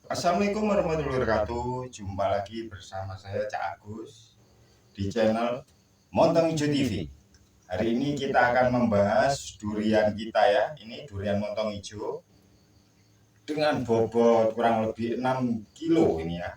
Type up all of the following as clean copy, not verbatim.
Assalamualaikum warahmatullahi wabarakatuh. Jumpa lagi bersama saya Cak Agus di channel Montong Ijo TV. Hari ini kita akan membahas durian kita ya. Ini durian montong ijo dengan bobot kurang lebih 6 kilo ini ya.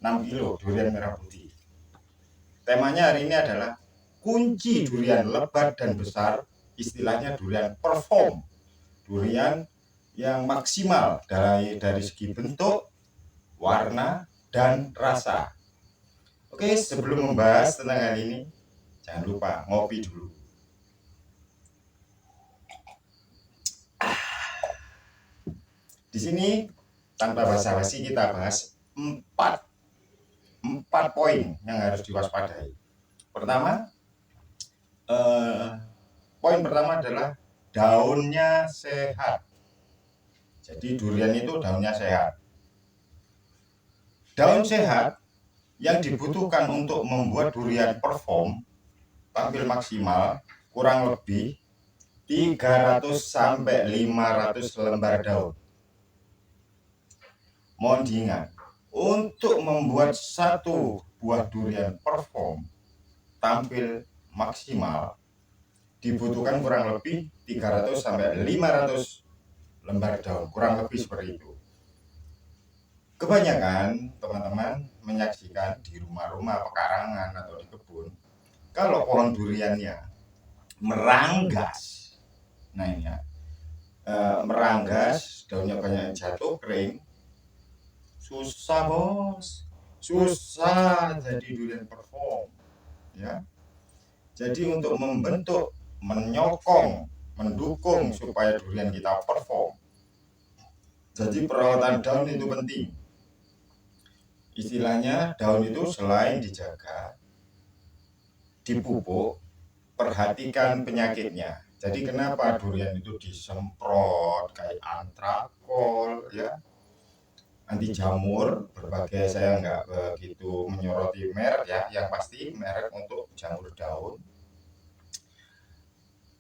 6 kilo durian merah putih. Temanya hari ini adalah kunci durian lebat dan besar, istilahnya durian perform. Durian yang maksimal dari segi bentuk, warna, dan rasa. Oke, sebelum membahas tentang hal ini, jangan lupa ngopi dulu. Di sini tanpa basa-basi kita bahas empat poin yang harus diwaspadai. Pertama, poin pertama adalah daunnya sehat. Jadi durian itu daunnya sehat. Daun sehat yang dibutuhkan untuk membuat durian perform tampil maksimal kurang lebih 300 sampai 500 lembar daun. Mohon diingat, untuk membuat satu buah durian perform tampil maksimal dibutuhkan kurang lebih 300 sampai 500 lembar daun, kurang lebih seperti itu. Kebanyakan teman-teman menyaksikan di rumah-rumah pekarangan atau di kebun, kalau pohon duriannya meranggas, nah ini ya, meranggas, daunnya banyak jatuh kering, susah bos, susah jadi durian perform ya. Jadi untuk membentuk, menyokong, mendukung supaya durian kita perform, jadi perawatan daun itu penting. Istilahnya daun itu selain dijaga, dipupuk, perhatikan penyakitnya. Jadi kenapa durian itu disemprot kayak antrakol ya, anti jamur berbagai, saya nggak begitu menyoroti merek ya, yang pasti merek untuk jamur daun.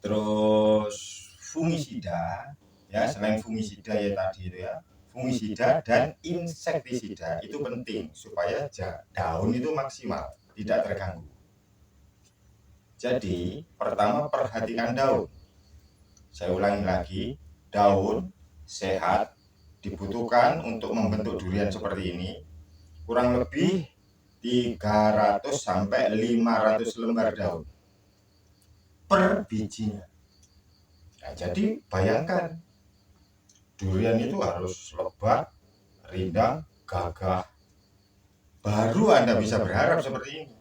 Terus fungisida ya, selain fungisida ya tadi itu ya, fungisida dan insektisida itu penting supaya daun itu maksimal, tidak terganggu. Jadi pertama perhatikan daun. Saya ulangi lagi, daun sehat dibutuhkan untuk membentuk durian seperti ini kurang lebih 300 sampai 500 lembar daun per bijinya. Nah, jadi bayangkan, durian itu harus lebat, rindang, gagah, baru Anda bisa berharap seperti ini.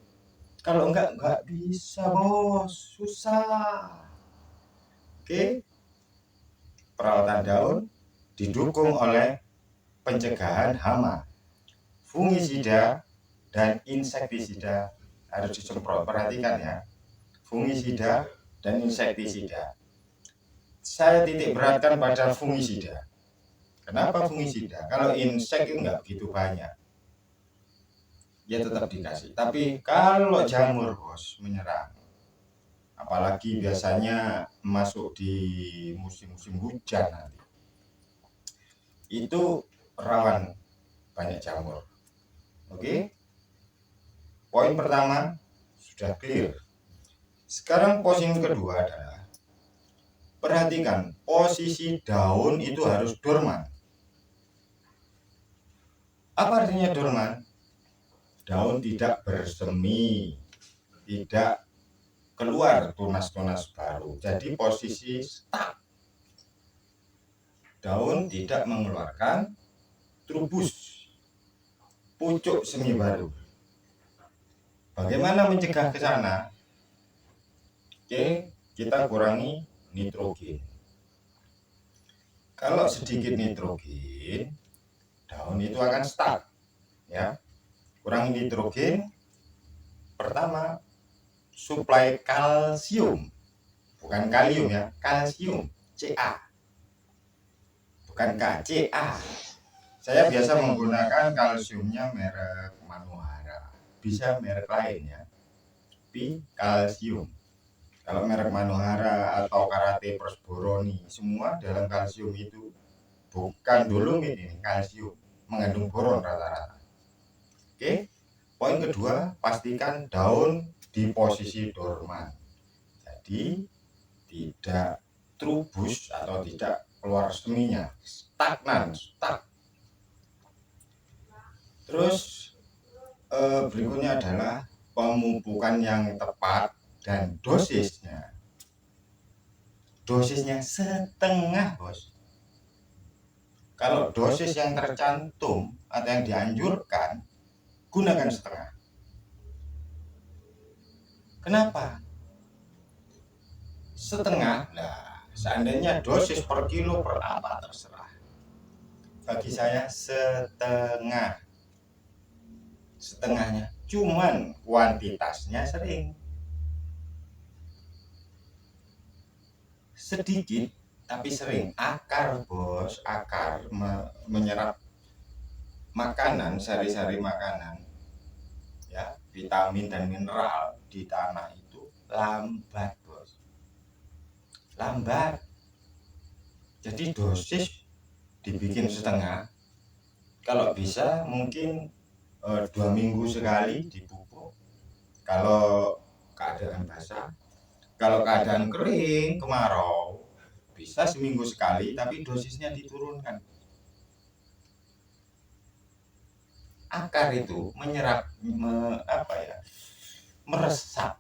Kalau enggak bisa bos, susah. Oke, perawatan daun didukung oleh pencegahan hama, fungisida dan insektisida harus disemprot. Perhatikan ya, fungisida dan insektisida. Saya titik beratkan pada fungisida. Kenapa fungisida? Kalau insek itu nggak begitu banyak, ya tetap dikasih. Tapi kalau jamur bos menyerang, apalagi biasanya masuk di musim-musim hujan nanti, itu rawan banyak jamur. Oke, poin pertama sudah clear. Sekarang poin kedua adalah perhatikan posisi daun itu harus dorman. Apa artinya dorman? Daun tidak bersemi, tidak keluar tunas-tunas baru. Jadi posisi stuck. Daun tidak mengeluarkan trubus, pucuk semi baru. Bagaimana mencegah ke sana? Oke, kita kurangi nitrogen. Kalau sedikit nitrogen, daun itu akan stuck ya. Kurangi nitrogen. Pertama, suplai kalsium, bukan kalium ya, kalsium, Ca, bukan Ca. Saya biasa menggunakan kalsiumnya merek Manuhara, bisa merek lain ya, tapi kalsium. Kalau merek Manuhara atau Karate Persboroni, semua dalam kalsium itu bukan dolomit, ini kalsium. mengandung boron rata-rata. Oke. Poin kedua, pastikan daun di posisi dorman. Jadi tidak trubus atau tidak keluar seminya, stagnan, stuck. Terus berikutnya adalah pemupukan yang tepat dan dosisnya. Dosisnya setengah, bos. Kalau dosis yang tercantum atau yang dianjurkan, gunakan setengah. Kenapa? Setengah, nah seandainya dosis per kilo per apa terserah. Bagi saya setengah. Setengahnya, cuman kuantitasnya sering. Sedikit tapi sering. Akar, bos, akar menyerap makanan, sari-sari makanan, ya, vitamin dan mineral di tanah itu lambat, bos. Lambat. Jadi dosis dibikin setengah. Kalau bisa mungkin 2 minggu sekali dipupuk. Kalau keadaan basah, kalau keadaan kering, kemarau, bisa seminggu sekali, tapi dosisnya diturunkan. Akar itu menyerap, meresap,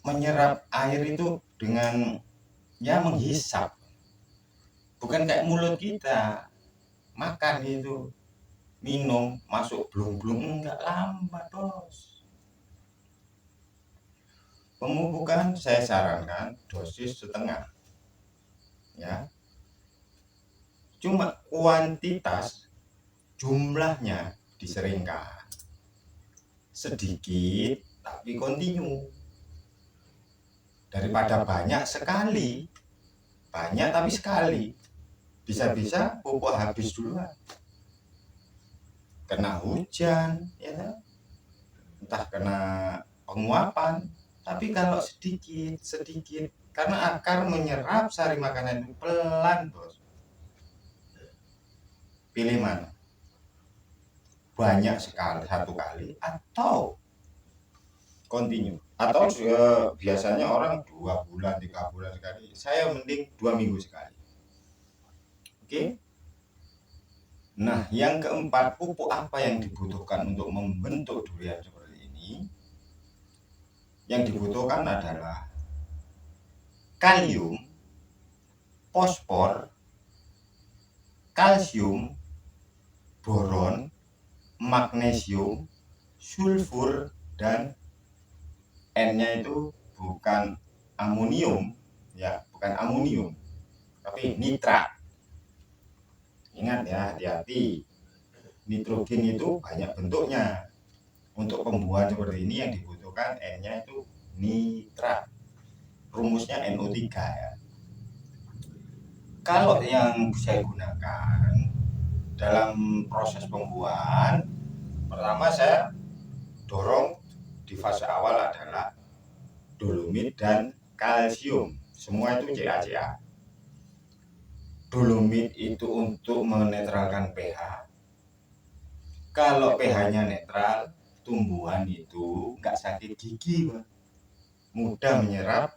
menyerap air itu dengan menghisap. Bukan kayak mulut kita makan itu, minum masuk blung-blung, enggak, lambat, bos. Pemupukan saya sarankan dosis setengah, ya. Cuma kuantitas, jumlahnya diseringkan, sedikit tapi kontinu, daripada banyak sekali. Banyak tapi sekali, bisa-bisa pupuk habis duluan, kena hujan, ya, entah kena penguapan. Tapi kalau sedikit, karena akar menyerap sari makanan itu pelan, bos. Pilih mana? Banyak sekali, satu kali, atau kontinu. Atau biasanya orang 2 bulan, 3 bulan sekali. Saya mending 2 minggu sekali. Oke. Nah, yang keempat, pupuk apa yang dibutuhkan untuk membentuk durian seperti ini? Yang dibutuhkan adalah kalium, fosfor, kalsium, boron, magnesium, sulfur, dan N-nya itu bukan amonium, ya, bukan amonium, tapi nitrat. Ingat ya, hati-hati. Nitrogen itu banyak bentuknya. Untuk pembuahan seperti ini yang dibutuhkan N-nya itu nitrat. Rumusnya NO3, ya. Kalau yang saya gunakan dalam proses pembuahan, pertama saya dorong di fase awal adalah dolomit dan kalsium. Semua itu CaCa. Dolomit itu untuk menetralkan pH. Kalau pH-nya netral, tumbuhan itu nggak sakit gigi, Pak. Mudah menyerap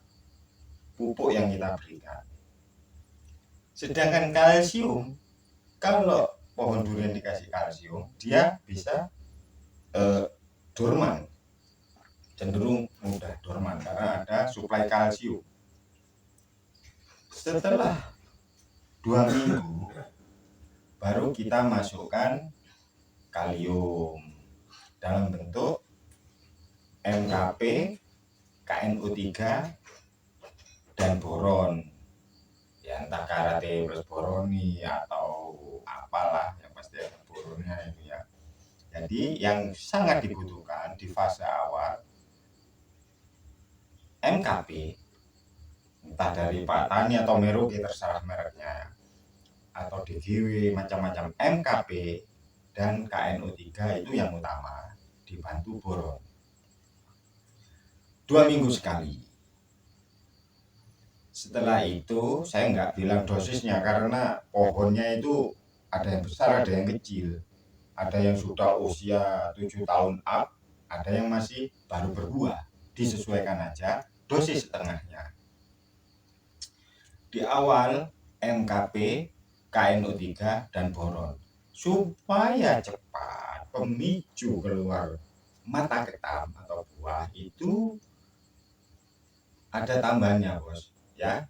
pupuk yang kita berikan. Sedangkan kalsium, kalau pohon durian dikasih kalsium, dia bisa dorman, cenderung mudah dorman karena ada suplai kalsium. Setelah 2 minggu baru kita masukkan kalium dalam bentuk MKP, KNO3, dan boron, ya, entah karate plus boroni atau apalah, yang pasti ada boronnya itu, ya. Jadi yang sangat dibutuhkan di fase awal MKP, entah dari Pak Tani atau Merauke, terserah mereknya, atau DGW, macam-macam. MKP dan KNO3 itu yang utama, dibantu boron. 2 minggu sekali. Setelah itu saya nggak bilang dosisnya karena pohonnya itu ada yang besar, ada yang kecil, ada yang sudah usia 7 tahun up, ada yang masih baru berbuah. Disesuaikan aja dosis setengahnya. Di awal MKP, KNO3 dan boron supaya cepat pemicu keluar mata ketam atau buah itu ada tambahannya bos ya,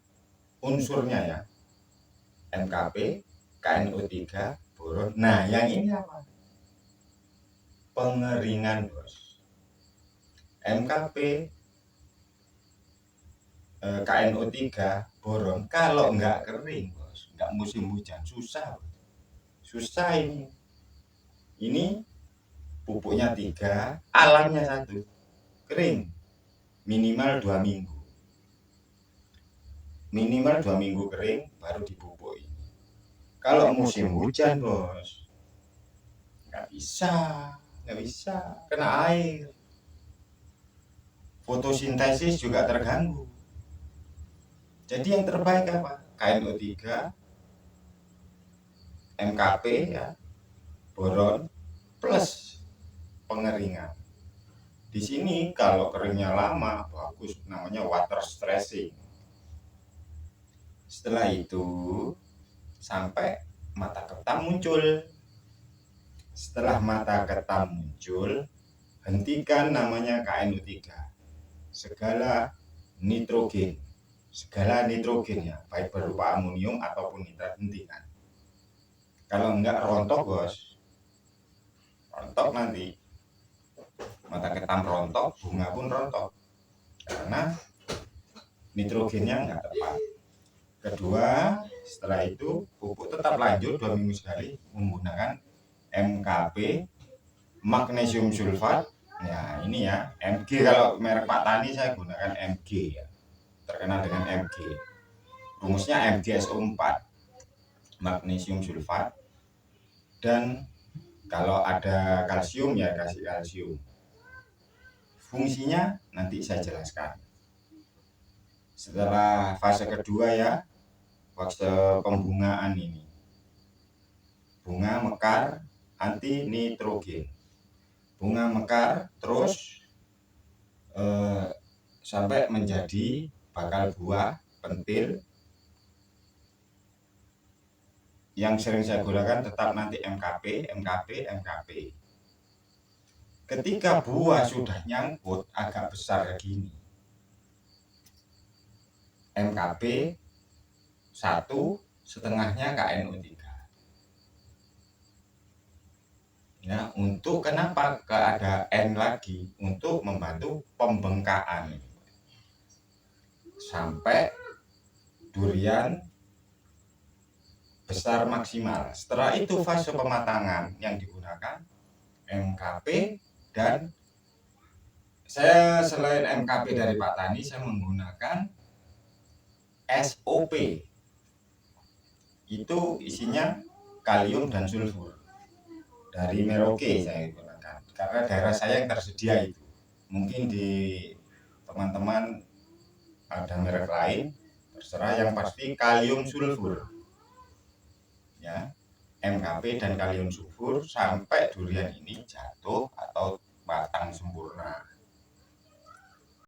unsurnya ya, MKP, KNO3, boron. Nah yang ini apa? Pengeringan bos. MKP, KNO3, boron kalau nggak kering bos, nggak musim hujan susah bos. Susah ini pupuknya 3, alamnya 1, kering minimal 2 minggu, minimal 2 minggu kering baru dipupuk ini. Kalau musim hujan bos nggak bisa kena air, fotosintesis juga terganggu. Jadi yang terbaik apa? KNO3, MKP ya, boron plus pengeringan. Di sini kalau keringnya lama bagus, namanya water stressing. Setelah itu sampai mata ketam muncul. Setelah mata ketam muncul, hentikan namanya KNO3. Segala nitrogen ya, baik berupa amonium ataupun nitrat, hentikan. Kalau enggak rontok bos, rontok nanti mata ketam rontok, bunga pun rontok karena nitrogennya enggak tepat. Kedua, setelah itu pupuk tetap lanjut 2 minggu sekali menggunakan MKP, magnesium sulfat. Ya ini ya, MG. Kalau merek Pak Tani saya gunakan MG ya, terkenal dengan MG. Rumusnya MgSO4, magnesium sulfat, dan kalau ada kalsium ya kasih kalsium. Fungsinya nanti saya jelaskan. Setelah fase kedua ya, fase pembungaan ini, bunga mekar anti nitrogen, bunga mekar terus sampai menjadi bakal buah pentil. Yang sering saya gunakan tetap nanti MKP. Ketika buah sudah nyangkut agak besar kayak gini, MKP 1, setengahnya KNO3. Ya, untuk kenapa ada N lagi? Untuk membantu pembengkakan sampai durian besar maksimal. Setelah itu fase pematangan yang digunakan MKP, dan saya selain MKP dari Pak Tani saya menggunakan SOP. Itu isinya kalium dan sulfur. Dari Merauke saya gunakan karena daerah saya yang tersedia itu. Mungkin di teman-teman ada merek lain, terserah, yang pasti kalium sulfur ya, MKP dan kalium sulfur sampai durian ini jatuh atau batang sempurna.